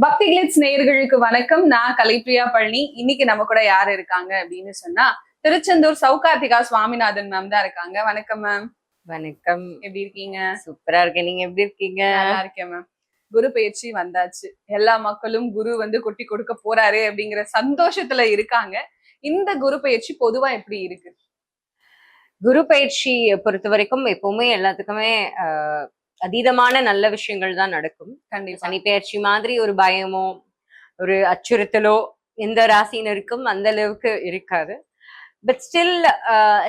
பக்தி கிளிட்ஸ் நேயர்களுக்கு வணக்கம். நான் கலைப்பிரியா பழனி. இன்னைக்கு நம்ம கூட யாரு இருக்காங்க அப்படின்னு சொன்னா திருச்செந்தூர் சௌகார்த்திகா சுவாமிநாதன் மேம் தான் இருக்காங்க. வணக்கம் மேம். வணக்கம். எப்படி இருக்கீங்க? சூப்பரா இருக்கேன். நீங்க எப்படி இருக்கீங்க? நல்லா இருக்கேன் மேம். குரு பயிற்சி வந்தாச்சு. எல்லா மக்களும் குரு கொட்டி கொடுக்க போறாரு அப்படிங்கிற சந்தோஷத்துல இருக்காங்க. இந்த குரு பயிற்சி பொதுவா எப்படி இருக்கு? குரு பயிற்சி பொறுத்த வரைக்கும் எப்பவுமே எல்லாத்துக்குமே அதீதமான நல்ல விஷயங்கள் தான் நடக்கும். சனி பயிற்சி மாதிரி ஒரு பயமோ ஒரு அச்சுறுத்தலோ எந்த ராசினருக்கும் அந்த அளவுக்கு இருக்காது. பட் ஸ்டில்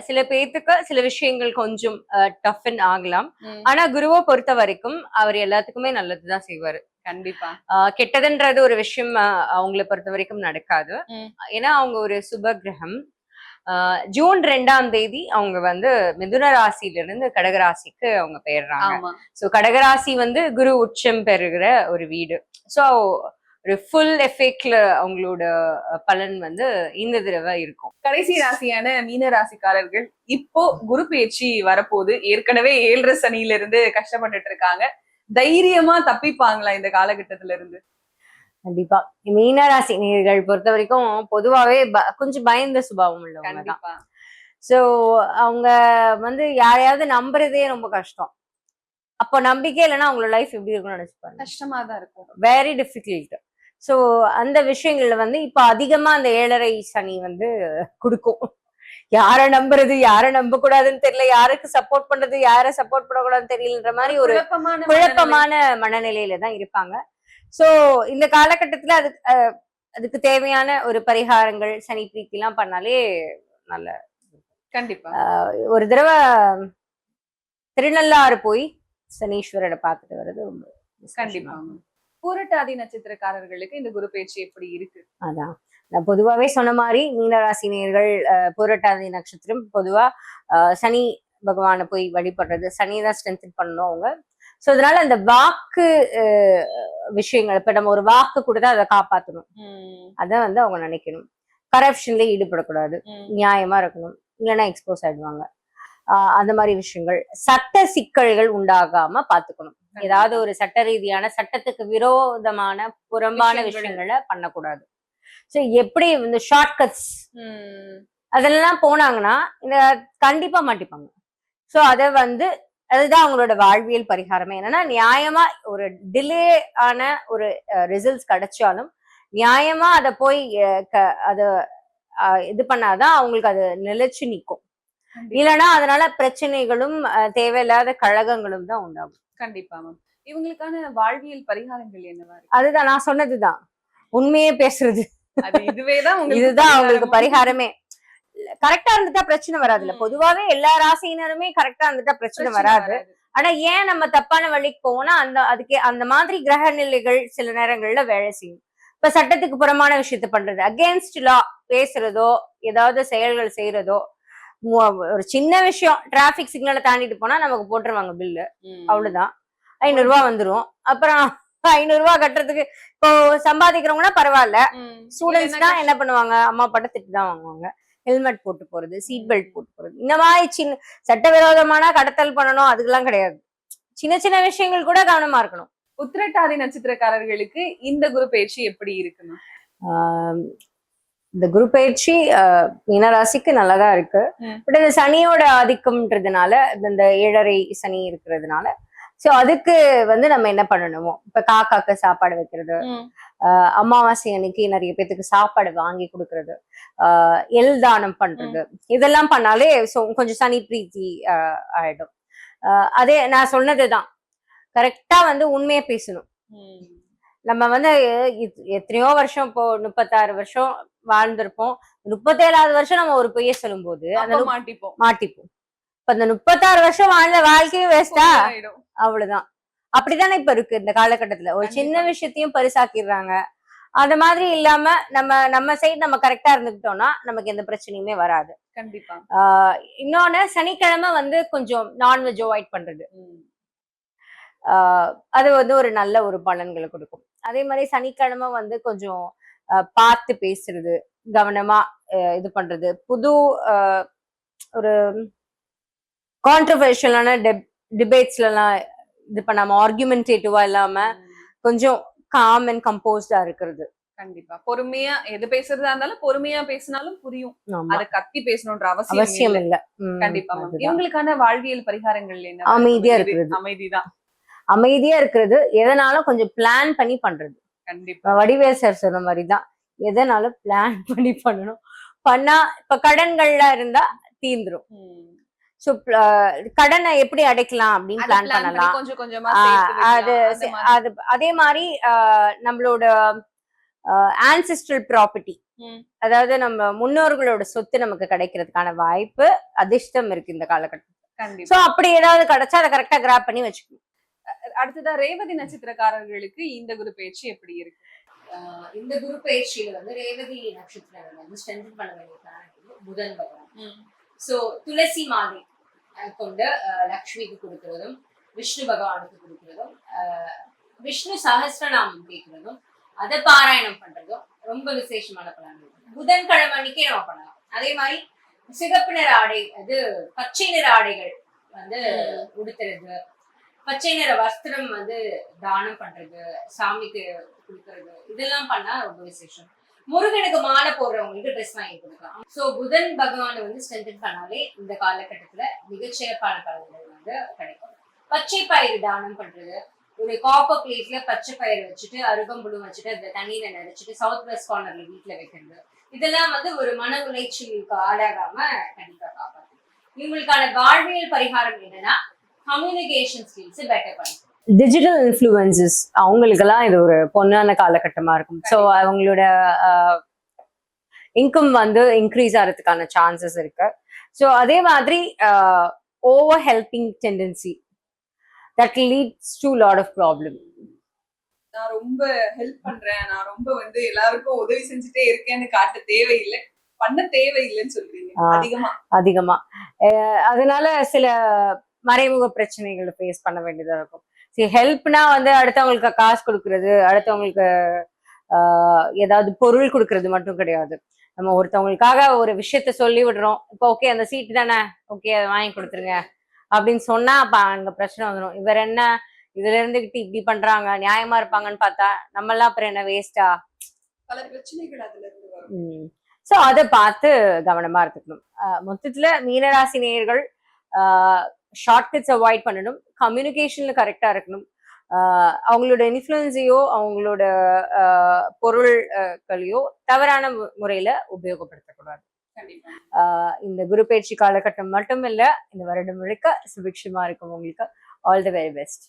சில பேர்த்துக்கு சில விஷயங்கள் கொஞ்சம் டஃபன் ஆகலாம். ஆனா குருவை பொறுத்த வரைக்கும் அவர் எல்லாத்துக்குமே நல்லதுதான் செய்வாரு. கண்டிப்பா. கெட்டதுன்றது ஒரு விஷயம் அவங்கள பொறுத்த வரைக்கும் நடக்காது. ஏன்னா அவங்க ஒரு சுப கிரகம். ஜூன் 2ஆம் தேதி அவங்க மிதுன ராசியில இருந்து கடகராசிக்கு அவங்க பெயர்றாங்க. சோ கடகராசி குரு உச்சம் பெறுகிற ஒரு வீடு. சோ ஒரு ஃபுல் எஃபெக்ட்ல அவங்களோட பலன் இந்த தடவை இருக்கும். கடைசி ராசியான மீன ராசிக்காரர்கள் இப்போ குரு பயிற்சி வரப்போது. ஏற்கனவே 7.5 சனியில இருந்து கஷ்டப்பட்டுட்டு இருக்காங்க. தைரியமா தப்பிப்பாங்களா இந்த காலகட்டத்துல இருந்து? கண்டிப்பா. மீனராசி நேயர்கள் பொறுத்த வரைக்கும் பொதுவாவே கொஞ்சம் பயந்த சுபாவம் உள்ளவங்க தான். சோ அவங்க யாரையாவது நம்புறதே ரொம்ப கஷ்டம். அப்போ நம்பிக்கை இல்லைன்னா அவங்களோட லைஃப் எப்படி இருக்கும்னு நினைச்சுப்பாங்க. கஷ்டமா தான் இருக்கும். Very difficult. சோ அந்த விஷயங்கள்ல இப்ப அதிகமா அந்த 7.5 சனி கொடுக்கும். யார நம்புறது யார நம்ப கூடாதுன்னு தெரியல, யாருக்கு சப்போர்ட் பண்றது யார சப்போர்ட் பண்ணக்கூடாதுன்னு தெரியலன்ற மாதிரி ஒரு குழப்பமான மனநிலையில தான் இருப்பாங்க. சோ இந்த காலகட்டத்துல அதுக்கு தேவையான ஒரு பரிகாரங்கள் சனி பிரீத்தி எல்லாம் பண்ணாலே நல்ல. கண்டிப்பா. ஒரு தடவை திருநள்ளாறு போய் சனீஸ்வரரை பார்த்துட்டு வர்றது ரொம்ப கண்டிப்பா. பூரட்டாதி நட்சத்திரக்காரர்களுக்கு இந்த குரு பயிற்சி எப்படி இருக்கு? அதான் நான் பொதுவாவே சொன்ன மாதிரி மீனராசினியர்கள் பூரட்டாதி நட்சத்திரம் பொதுவா சனி பகவானை போய் வழிபடுறது, சனிதான் ஸ்ட்ரென்த் பண்ணணும் அவங்க. சோ அதனால அந்த வாக்கு விஷயங்கள், இப்ப நம்ம ஒரு வாக்கு கொடுத்தா அதை காப்பாற்றணும். அத அவங்க நினைக்கணும். கரப்ஷன்ல ஈடுபடக்கூடாது, நியாயமா இருக்கணும், இல்லைன்னா எக்ஸ்போஸ் ஆயிடுவாங்க. அந்த மாதிரி விஷயங்கள், சட்ட சிக்கல்கள் உண்டாகாம பாத்துக்கணும். ஏதாவது ஒரு சட்ட ரீதியான சட்டத்துக்கு விரோதமான புறம்பான விஷயங்களை பண்ணக்கூடாது. சோ எப்படி இந்த ஷார்ட்கட்ஸ் அதெல்லாம் போனாங்கன்னா கண்டிப்பா மாட்டிப்பாங்க. சோ அத அதுதான் அவங்களோட வாழ்வியல் பரிகாரமே. என்னன்னா நியாயமா ஒரு டிலே ஆன ஒரு ரிசல்ட்ஸ் கிடைச்சாலும் நியாயமா அதை போய் அத இது பண்ணாதான் அவங்களுக்கு அது நிலைச்சு நிற்கும். இல்லைன்னா அதனால பிரச்சனைகளும் தேவையில்லாத கழகங்களும் தான் உண்டாகும். கண்டிப்பா மேம். இவங்களுக்கான வாழ்வியல் பரிகாரங்கள் என்னவா? அதுதான் நான் சொன்னதுதான், உண்மையே பேசுறது. இதுதான் அவங்களுக்கு பரிகாரமே. கரெக்டா இருந்துட்டா பிரச்சனை வராதுல்ல. பொதுவாவே எல்லா ராசியினருமே கரெக்டா இருந்துட்டா பிரச்சனை வராது. ஆனா ஏன் நம்ம தப்பான வழிக்கு போவோம்னா அதுக்கு அந்த மாதிரி கிரக நிலைகள் சில நேரங்கள்ல வேலை செய்யும். இப்ப சட்டத்துக்கு புறமான விஷயத்த பண்றது, அகேன்ஸ்ட் லா பேசுறதோ ஏதாவது செயல்கள் செய்யறதோ, ஒரு சின்ன விஷயம் டிராபிக் சிக்னலை தாண்டிட்டு போனா நமக்கு போட்டுருவாங்க பில்லு, அவ்வளவுதான். 500 ரூபாய் வந்துரும். அப்புறம் 500 ரூபாய் கட்டுறதுக்கு இப்போ சம்பாதிக்கிறவங்கன்னா பரவாயில்ல. ஸ்டூடெண்ட்ஸ்னா என்ன பண்ணுவாங்க, அம்மா அப்பாட்ட திட்டு தான் வாங்குவாங்க. ஹெல்மெட் போட்டு போறது, சீட் பெல்ட் போட்டு போறது, இந்த மாதிரி சின்ன சட்டவிரோதமான கடத்தல் பண்ணணும் அதுக்கெல்லாம் கிடையாது. சின்ன சின்ன விஷயங்கள் கூட கவனமா இருக்கணும். உத்திரட்டாதி நட்சத்திரக்காரர்களுக்கு இந்த குரு பயிற்சி எப்படி இருக்குன்னா? இந்த குரு பயிற்சி மீனராசிக்கு நல்லதா இருக்கு. பட் இந்த சனியோட ஆதிக்கம்ன்றதுனால, இந்த 7.5 சனி இருக்கிறதுனால சோ அதுக்கு நம்ம என்ன பண்ணணுமோ, இப்ப காக்காக்கு சாப்பாடு வைக்கிறது, அமாவாசை அன்னைக்கு நிறைய பேத்துக்கு சாப்பாடு வாங்கி கொடுக்கறது, எல் தானம் பண்றது, இதெல்லாம் பண்ணாலே கொஞ்சம் சனி பிரீத்தி ஆயிடும். அதே நான் சொன்னதுதான், கரெக்டா உண்மையை பேசணும். நம்ம எத்தனையோ வருஷம், இப்போ 36 வருஷம் வாழ்ந்திருப்போம். 37வது வருஷம் நம்ம ஒரு பொய்ய சொல்லும் போது மாட்டிப்போம். இப்ப இந்த 36 வருஷம் வாழ்ந்த வாழ்க்கையும் வேஸ்டா, அவ்வளவுதான். அப்படித்தானே இப்ப இருக்கு இந்த காலகட்டத்துல. ஒரு சின்ன விஷயத்தையும் பரிசாக்கிடுறாங்க. அந்த மாதிரி இல்லாம நம்ம சைடு நம்ம கரெக்டா இருந்துக்கிட்டோம்னா நமக்கு எந்த பிரச்சனையுமே வராது. கண்டிப்பா. இன்னொன்னு, சனிக்கிழமை கொஞ்சம் நான்வெஜ் அவாய்ட் பண்றது, அது ஒரு நல்ல ஒரு பலன்களை கொடுக்கும். அதே மாதிரி சனிக்கிழமை கொஞ்சம் பார்த்து பேசுறது, கவனமா இது பண்றது, புது ஒரு கான்ட்ரவர்ஷியலான டிபேட்ஸ்ல எல்லாம் இது பண்ணாம, ஆர்குமெண்டேட்டிவா இல்லாம கொஞ்சம் காம் அண்ட் கம்போஸ்டா இருக்கிறது. கண்டிப்பா பொறுமையா எது பேசுறதா இருந்தாலும் பொறுமையா பேசினாலும் புரியும். ஆமா, அத கத்தி பேசணும்ன்ற அவசியம் அவசியம் இல்ல. இல்ல. கண்டிப்பா மேம். அதுதான். இவங்களுக்கான வாழ்வியல் பரிகாரங்கள் என்ன? அமைதியா இருக்கிறது. அமைதிதான். அமைதியா இருக்கிறது, எதனாலும் கொஞ்சம் பிளான் பண்ணி பண்றது. கண்டிப்பா. வடிவேல் சார் சொன்ன மாதிரிதான், எதனாலும் பிளான் பண்ணி பண்ணணும். பண்ணா இப்ப கடன்கள்லாம் இருந்தா தீந்துரும். சோ கடனை எப்படி அடைக்கலாம் அப்படின்னு அத பிளான் பிளான் பண்ணி பண்ணலாம். கொஞ்சம் கொஞ்சமா சேர்த்து அது வைக்கலாம். அந்த மாதிரி. அது அதே மாதிரி நம்மளோட ஆன்சிஸ்ட்ரல் ப்ராப்பர்ட்டி, ம். அதாவது நம்ம முன்னோர்களோட சொத்து நமக்கு கிடைக்கிறதுக்கான வாய்ப்பு, அதிர்ஷ்டம் இருக்கு இந்த காலகட்டம். கண்டிப்பா. சோ அப்படி ஏதாவது கிடைச்சா அதை கரெக்டா கிராப் பண்ணி வச்சுக்கணும். அடுத்ததா ரேவதி நட்சத்திரக்காரர்களுக்கு இந்த குரு பயிற்சி எப்படி இருக்கு? இந்த குரு பயிற்சியில வந்து ரேவதி நட்சத்திரம் வந்து ஸ்ட்ரென்தன் பண்ண வேண்டிய காரணம் புதன் பகவான். சோ துளசி மாலை கொண்டு லக்ஷ்மிக்கு கொடுக்கிறதும், விஷ்ணு பகவானுக்கு கொடுக்கிறதும், விஷ்ணு சஹஸ்ரநாமம் கேட்கிறதும், அதை பாராயணம் பண்றதும் ரொம்ப விசேஷமான பலன்கள். புதன்கிழமை அன்னைக்கே நம்ம பண்ணலாம். அதே மாதிரி சிகப்பு நிற ஆடை, அது பச்சை நிற ஆடைகள் வந்து உடுத்துறது, பச்சை நிற வஸ்திரம் வந்து தானம் பண்றது, சாமிக்கு கொடுக்கறது, இதெல்லாம் பண்ணா ரொம்ப விசேஷம். முருகனுக்கு மாலை போடுறவங்களுக்கு ட்ரெஸ் வாங்கி கொடுக்கலாம். சோ புதன் பகவானை வந்து ஸ்ட்ரென்தன் பண்ணாலே இந்த காலகட்டத்துல மிகச்சிறப்பான பலன்கள் வந்து கிடைக்கும். பச்சை பயிர் தானம் பண்றது, ஒரு காப்பர் பிளேட்ல பச்சை பயிர் வச்சுட்டு அருகம்புழு வச்சுட்டு அந்த தண்ணியில நினைச்சிட்டு சவுத் வெஸ்ட் கார்னர்ல வீட்டுல வைக்கிறது, இதெல்லாம் வந்து ஒரு மன உளைச்சலுக்கு ஆளாகாம கண்டிப்பா காப்பாற்றும். இவங்களுக்கான வாழ்வியல் பரிகாரம் என்னன்னா கம்யூனிகேஷன் ஸ்கில்ஸ் பெட்டர் பண்ணும். டிஜிட்டல் இன்ஃப்ளூயன்சஸ் அவங்களுக்கெல்லாம் இது ஒரு பொன்னான காலகட்டமா இருக்கும். ஸோ அவங்களோட இன்கம் வந்து இன்க்ரீஸ் ஆகிறதுக்கான சான்சஸ் இருக்கு. ஸோ அதே மாதிரி over helping tendency that leads to lot of problem. நான் ரொம்ப ஹெல்ப் பண்றேன், நான் ரொம்ப வந்து எல்லாருக்கும் உதவி செஞ்சுட்டே இருக்கேன்னு காட்ட தேவையில்லை, பண்ண தேவையில்லைன்னு சொல்றீங்க. அதிகமா அதனால சில மறைமுக பிரச்சனைகளை ஃபேஸ் பண்ண வேண்டியதா இருக்கும். சரி, ஹெல்ப்னா வந்து அடுத்தவங்களுக்கு காசு கொடுக்கறது, அடுத்தவங்களுக்கு ஏதாவது பொருள் கொடுக்கறது மட்டும் கிடையாது. நம்ம ஒருத்தவங்களுக்காக ஒரு விஷயத்த சொல்லி விடுறோம். இப்போ ஓகே அந்த சீட்டு தானே, ஓகே அதை வாங்கி கொடுத்துருங்க அப்படின்னு சொன்னா அப்ப அங்க பிரச்சனை வந்துடும். இவர் என்ன இதுல இருந்துகிட்டு இப்படி பண்றாங்க, நியாயமா இருப்பாங்கன்னு பார்த்தா நம்ம எல்லாம் அப்புறம் என்ன வேஸ்டா, பல பிரச்சனைகள் அதுல இருந்து வரும். சோ அதை பார்த்து கவனமா இருந்துக்கணும். மொத்தத்துல மீனராசி நேயர்கள் ஷார்ட்கட்ஸ் அவாய்ட் பண்ணணும், கம்யூனிகேஷன்ல கரெக்டா இருக்கணும், அவங்களோட இன்ஃப்ளூயன்ஸையோ அவங்களோட பொருள்களையோ தவறான முறையில உபயோகப்படுத்தக்கூடாது. இந்த குரு பயிற்சி காலகட்டம் மட்டும் இல்ல, இந்த வருடம் முழுக்க சுபிக்ஷமா இருக்கும் உங்களுக்கு. All the very best.